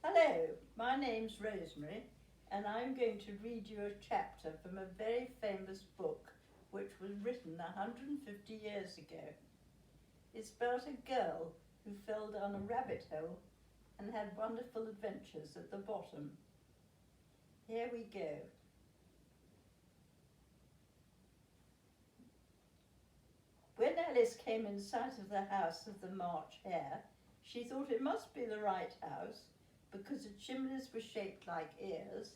Hello, my name's Rosemary, and I'm going to read you a chapter from a very famous book which was written 150 years ago. It's about a girl who fell down a rabbit hole and had wonderful adventures at the bottom. Here we go. When Alice came in sight of the house of the March Hare, she thought it must be the right house, because the chimneys were shaped like ears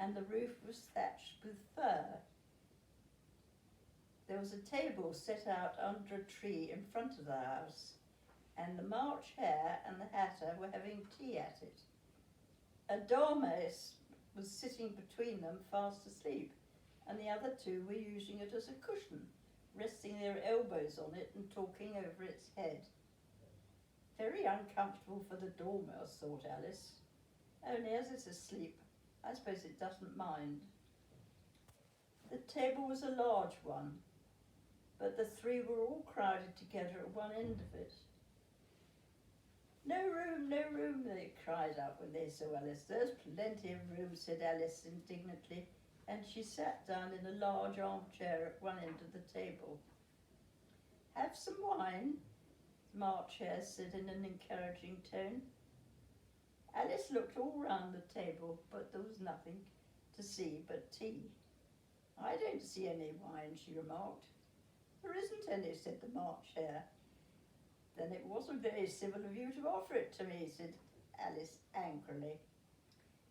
and the roof was thatched with fur. There was a table set out under a tree in front of the house, and the March Hare and the Hatter were having tea at it. A dormouse was sitting between them fast asleep, and the other two were using it as a cushion, resting their elbows on it and talking over its head. Very uncomfortable for the dormouse, thought Alice. Only as it's asleep, I suppose it doesn't mind. The table was a large one, but the three were all crowded together at one end of it. No room, they cried out when they saw Alice. There's plenty of room, said Alice indignantly, and she sat down in a large armchair at one end of the table. Have some wine? March Hare said in an encouraging tone. Alice looked all round the table, but there was nothing to see but tea. I don't see any wine, she remarked. There isn't any, said the March Hare. Then it wasn't very civil of you to offer it to me, said Alice angrily.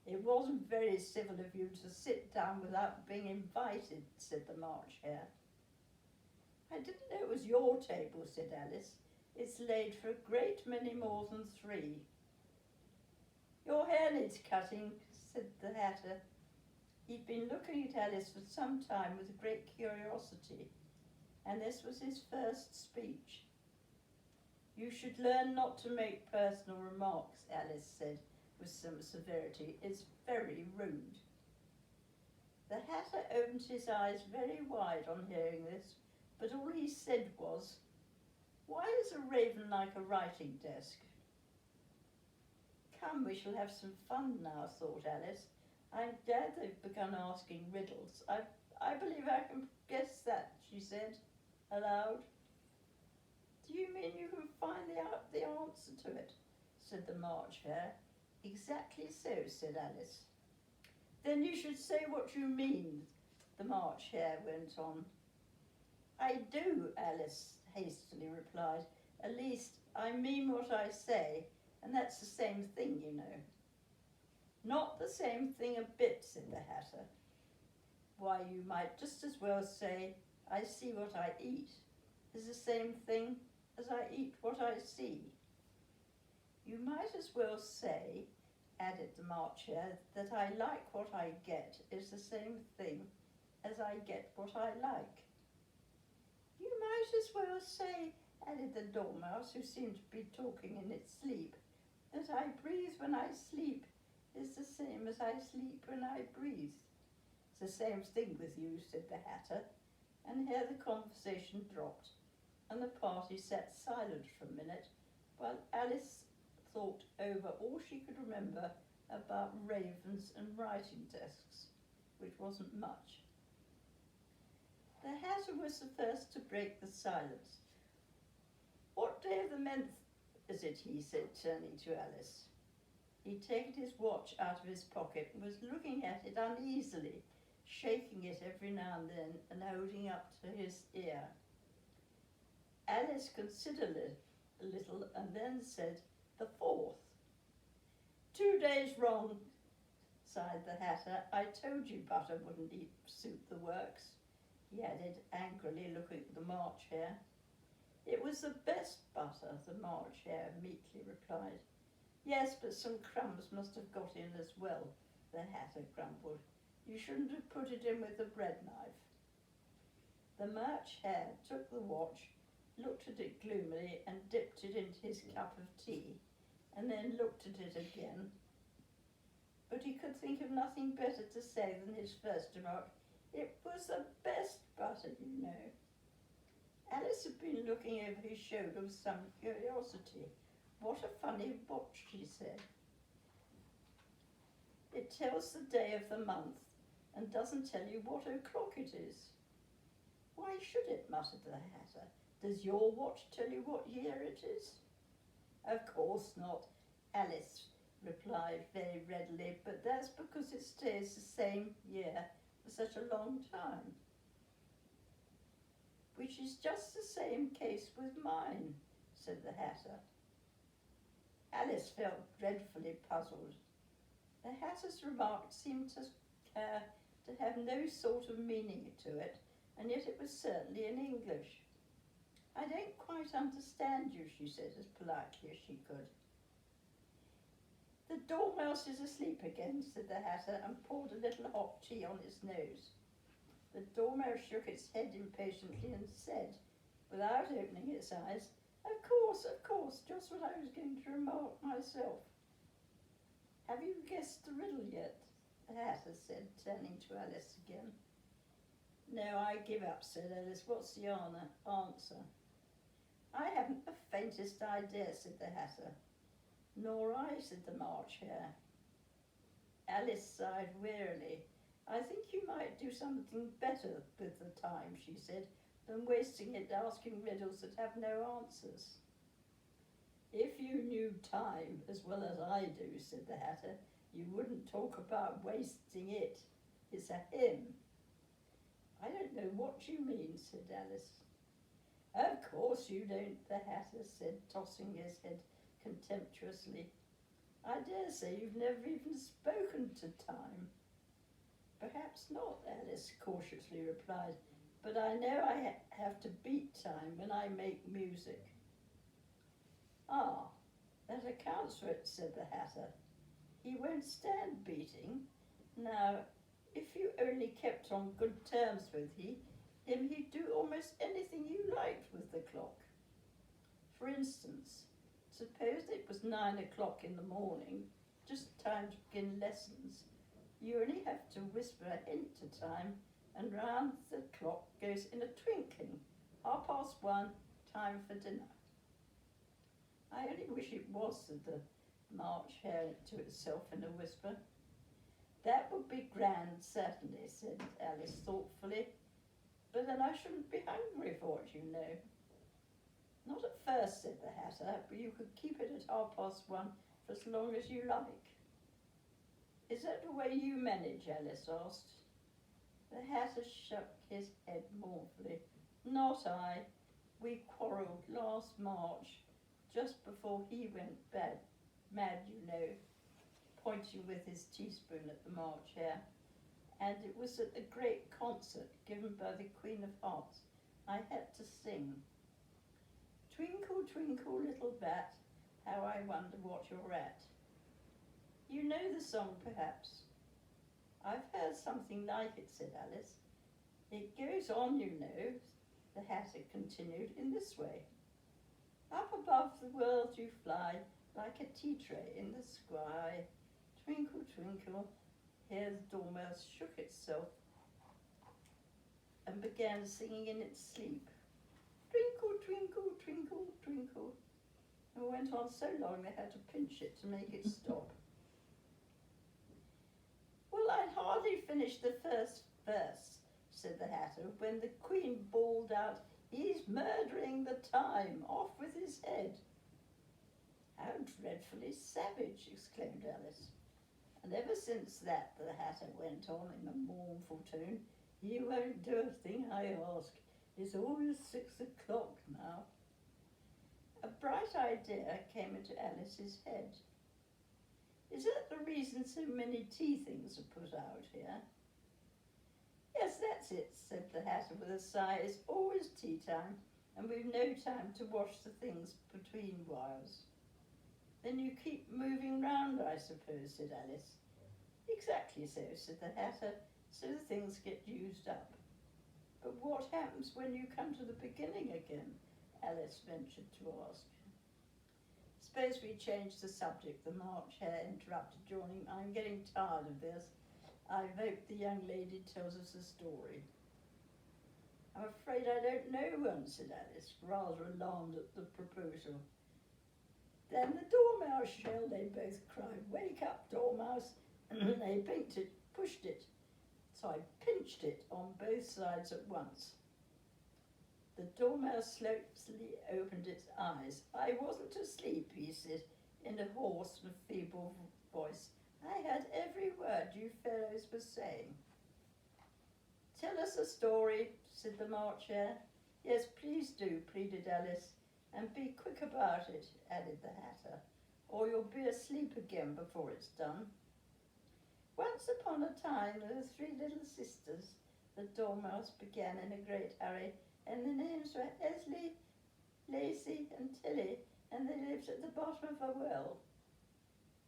It wasn't very civil of you to sit down without being invited, said the March Hare. I didn't know it was your table, said Alice. It's laid for a great many more than three. Your hair needs cutting, said the Hatter. He'd been looking at Alice for some time with great curiosity, and this was his first speech. You should learn not to make personal remarks, Alice said with some severity. It's very rude. The Hatter opened his eyes very wide on hearing this, but all he said was, Why is a raven like a writing desk? Come, we shall have some fun now, thought Alice. I'm glad they've begun asking riddles. I believe I can guess that, she said, aloud. Do you mean you can find the answer to it? Said the March Hare. Exactly so, said Alice. Then you should say what you mean, the March Hare went on. I do, Alice hastily replied. At least, I mean what I say, and that's the same thing, you know. Not the same thing a bit, said the Hatter. Why, you might just as well say, I see what I eat, is the same thing as I eat what I see. You might as well say, added the March Hare, that I like what I get is the same thing as I get what I like. You might as well say, added the Dormouse, who seemed to be talking in its sleep, that I breathe when I sleep is the same as I sleep when I breathe. It's the same thing with you, said the Hatter, and here the conversation dropped, and the party sat silent for a minute while Alice thought over all she could remember about ravens and writing desks, which wasn't much. The Hatter was the first to break the silence. What day of the month is it, he said, turning to Alice. He'd taken his watch out of his pocket and was looking at it uneasily, shaking it every now and then and holding up to his ear. Alice considered it a little and then said, the 4th. 2 days wrong, sighed the Hatter. I told you butter wouldn't suit the works, he added angrily, looking at the March Hare. It was the best butter, the March Hare meekly replied. Yes, but some crumbs must have got in as well, the Hatter grumbled. You shouldn't have put it in with the bread knife. The March Hare took the watch, looked at it gloomily and dipped it into his cup of tea, and then looked at it again. But he could think of nothing better to say than his first remark. It was the best butter, you know. Alice had been looking over his shoulder with some curiosity. What a funny watch, she said. It tells the day of the month and doesn't tell you what o'clock it is. Why should it, muttered the Hatter. Does your watch tell you what year it is? Of course not, Alice replied very readily, but that's because it stays the same year for such a long time. Which is just the same case with mine, said the Hatter. Alice felt dreadfully puzzled. The Hatter's remark seemed to have no sort of meaning to it, and yet it was certainly in English. I don't quite understand you, she said as politely as she could. The Dormouse is asleep again, said the Hatter, and poured a little hot tea on its nose. The Dormouse shook its head impatiently and said, without opening its eyes, of course, just what I was going to remark myself. Have you guessed the riddle yet? The Hatter said, turning to Alice again. No, I give up, said Alice. What's the answer? I haven't the faintest idea, said the Hatter. Nor I, said the March Hare. Alice sighed wearily. I think you might do something better with the time, she said, than wasting it asking riddles that have no answers. If you knew time as well as I do, said the Hatter, you wouldn't talk about wasting it. It's a hymn. I don't know what you mean, said Alice. Of course you don't, the Hatter said, tossing his head contemptuously. I dare say you've never even spoken to time. Perhaps not, Alice cautiously replied, but I know I have to beat time when I make music. Ah, that accounts for it, said the Hatter. He won't stand beating. Now, if you only kept on good terms with him, he'd do almost anything you liked with the clock. For instance, suppose it was 9 o'clock in the morning, just time to begin lessons. You only have to whisper a hint to time, and round the clock goes in a twinkling. 1:30, time for dinner. I only wish it was, said the March Hare to itself in a whisper. That would be grand, certainly, said Alice thoughtfully. But then I shouldn't be hungry for it, you know. Not at first, said the Hatter, but you could keep it at 1:30 for as long as you like. Is that the way you manage, Alice asked. The Hatter shook his head mournfully. Not I. We quarrelled last March, just before he went mad, you know, pointing with his teaspoon at the March Hare. And it was at a great concert given by the Queen of Hearts. I had to sing. Twinkle, twinkle, little bat, how I wonder what you're at. You know the song, perhaps? I've heard something like it, said Alice. It goes on, you know, the Hatter continued, in this way. Up above the world you fly, like a tea tray in the sky. Twinkle, twinkle. Here the Dormouse shook itself and began singing in its sleep. Twinkle, twinkle, twinkle, twinkle. And it went on so long they had to pinch it to make it stop. Well, I'd hardly finished the first verse, said the Hatter, when the Queen bawled out, He's murdering the time, off with his head. How dreadfully savage, exclaimed Alice. And ever since that, the Hatter went on in a mournful tone, he won't do a thing I ask. It's always 6 o'clock now. A bright idea came into Alice's head. Is that the reason so many tea things are put out here? Yes, that's it, said the Hatter with a sigh. It's always tea time, and we've no time to wash the things between whiles. Then you keep moving round, I suppose, said Alice. Exactly so, said the Hatter, so the things get used up. But what happens when you come to the beginning again? Alice ventured to ask. Suppose we change the subject, the March Hare interrupted, joining. I'm getting tired of this. I hope the young lady tells us a story. I'm afraid I don't know one, said Alice, rather alarmed at the proposal. Then the Dormouse shall, they both cried. Wake up, Dormouse. They pushed it, so I pinched it on both sides at once. The dormouse slowly opened its eyes. I wasn't asleep, he said in a hoarse and feeble voice. I heard every word you fellows were saying. Tell us a story, said the March Hare. Yes, please do, pleaded Alice. And be quick about it, added the Hatter, or you'll be asleep again before it's done. Once upon a time there were 3 little sisters, the Dormouse began in a great hurry, and their names were Esli, Lacey and Tilly, and they lived at the bottom of a well.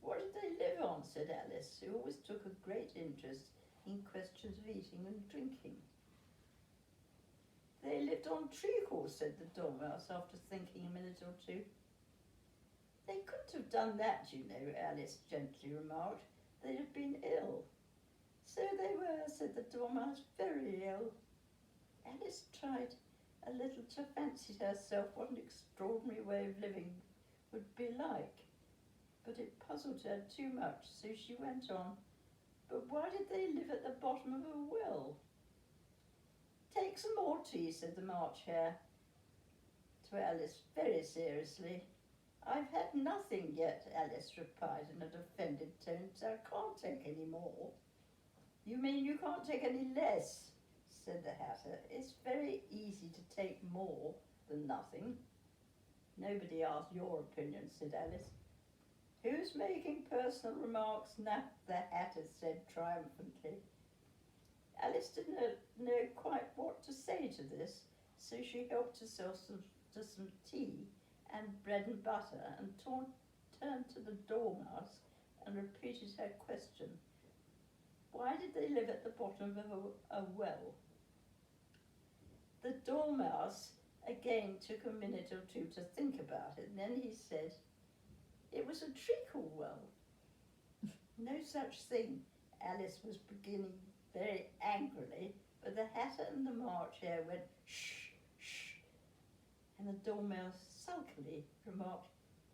What did they live on, said Alice, who always took a great interest in questions of eating and drinking. They lived on treacle, said the Dormouse, after thinking a minute or two. They couldn't have done that, you know, Alice gently remarked. They'd have been ill. So they were, said the Dormouse, very ill. Alice tried a little to fancy herself what an extraordinary way of living would be like, but it puzzled her too much, so she went on. But why did they live at the bottom of a well? Take some more tea, said the March Hare to Alice very seriously. I've had nothing yet, Alice replied in an offended tone, so I can't take any more. You mean you can't take any less, said the Hatter. It's very easy to take more than nothing. Nobody asked your opinion, said Alice. Who's making personal remarks now? The Hatter said triumphantly. Alice didn't know quite what to say to this, so she helped herself to some tea and bread and butter and turned to the Dormouse and repeated her question. Why did they live at the bottom of a well? The Dormouse again took a minute or two to think about it, and then he said, it was a treacle well. No such thing, Alice was beginning very angrily, but the Hatter and the March Hare went, shh, shh, and the Dormouse sulkily remarked,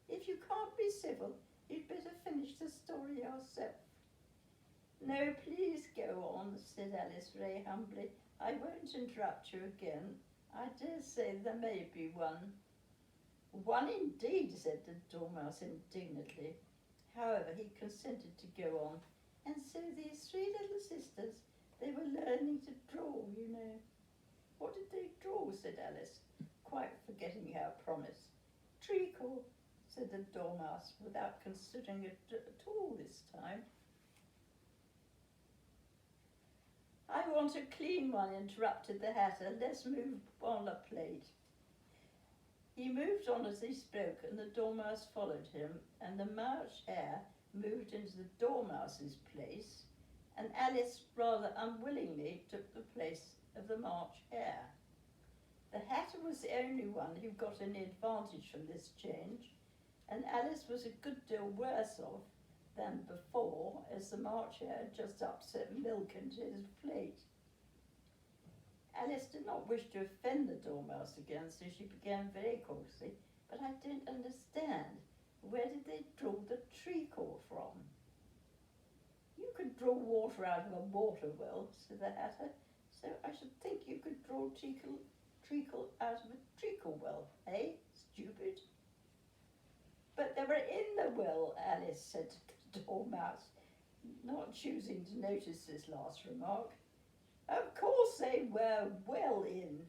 if you can't be civil, you'd better finish the story yourself. No, please go on, said Alice very humbly. I won't interrupt you again. I dare say there may be one. One indeed, said the Dormouse indignantly. However, he consented to go on. And so these 3 little sisters, they were learning to draw, you know. What did they draw, said Alice, quite forgetting her promise. Treacle, said the Dormouse, without considering it at all this time. I want a clean one, interrupted the Hatter. Let's move on a plate. He moved on as he spoke, and the Dormouse followed him, and the March Hare moved into the Dormouse's place, and Alice rather unwillingly took the place of the March Hare. The Hatter was the only one who got any advantage from this change, and Alice was a good deal worse off than before, as the March Hare had just upset milk into his plate. Alice did not wish to offend the Dormouse again, so she began very cautiously, but I don't understand. Where did they draw the treacle from? You could draw water out of a water well, said the Hatter, so I should think you could draw treacle out of a treacle well, eh, stupid? But they were in the well, Alice said to the Dormouse, not choosing to notice this last remark. Of course they were well in,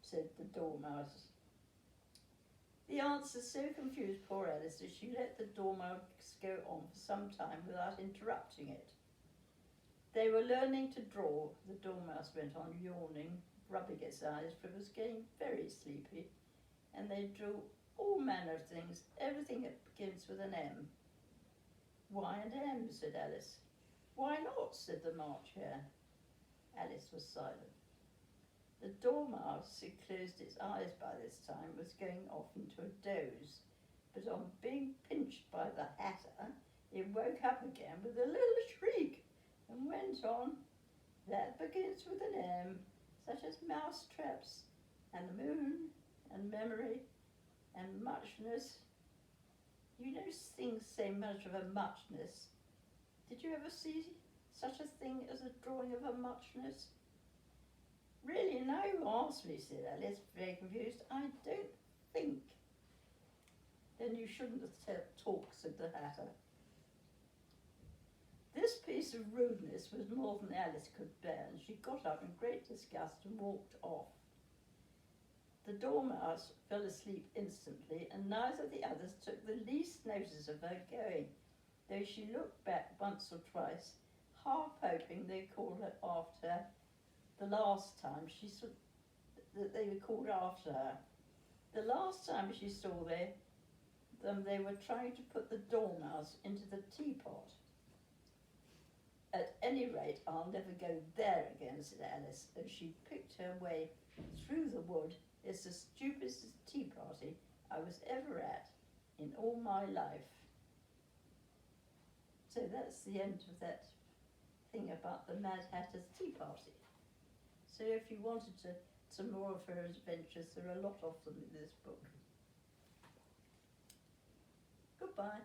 said the Dormouse. The answer so confused poor Alice that she let the Dormouse go on for some time without interrupting it. They were learning to draw, the Dormouse went on, yawning, rubbing its eyes, for it was getting very sleepy, and they drew all manner of things, everything that begins with an M. Y and M, said Alice. Why not, said the March Hare. Alice was silent. The Dormouse, who closed its eyes by this time, was going off into a doze, but on being pinched by the Hatter, it woke up again with a little shriek and went on. That begins with an M, such as mouse traps, and the moon, and memory, and muchness. You know things say much of a muchness. Did you ever see such a thing as a drawing of a muchness? Really, now you ask me, said Alice, very confused. I don't think. Then you shouldn't have talked, said the Hatter. This piece of rudeness was more than Alice could bear, and she got up in great disgust and walked off. The Dormouse fell asleep instantly, and neither of the others took the least notice of her going, though she looked back once or twice, half hoping they called her after her the last time that they were called after her. The last time she saw them, they were trying to put the Dormouse into the teapot. At any rate, I'll never go there again, said Alice, as she picked her way through the wood. It's the stupidest tea party I was ever at in all my life. So that's the end of that thing about the Mad Hatter's tea party. So if you wanted some more of her adventures, there are a lot of them in this book. Goodbye.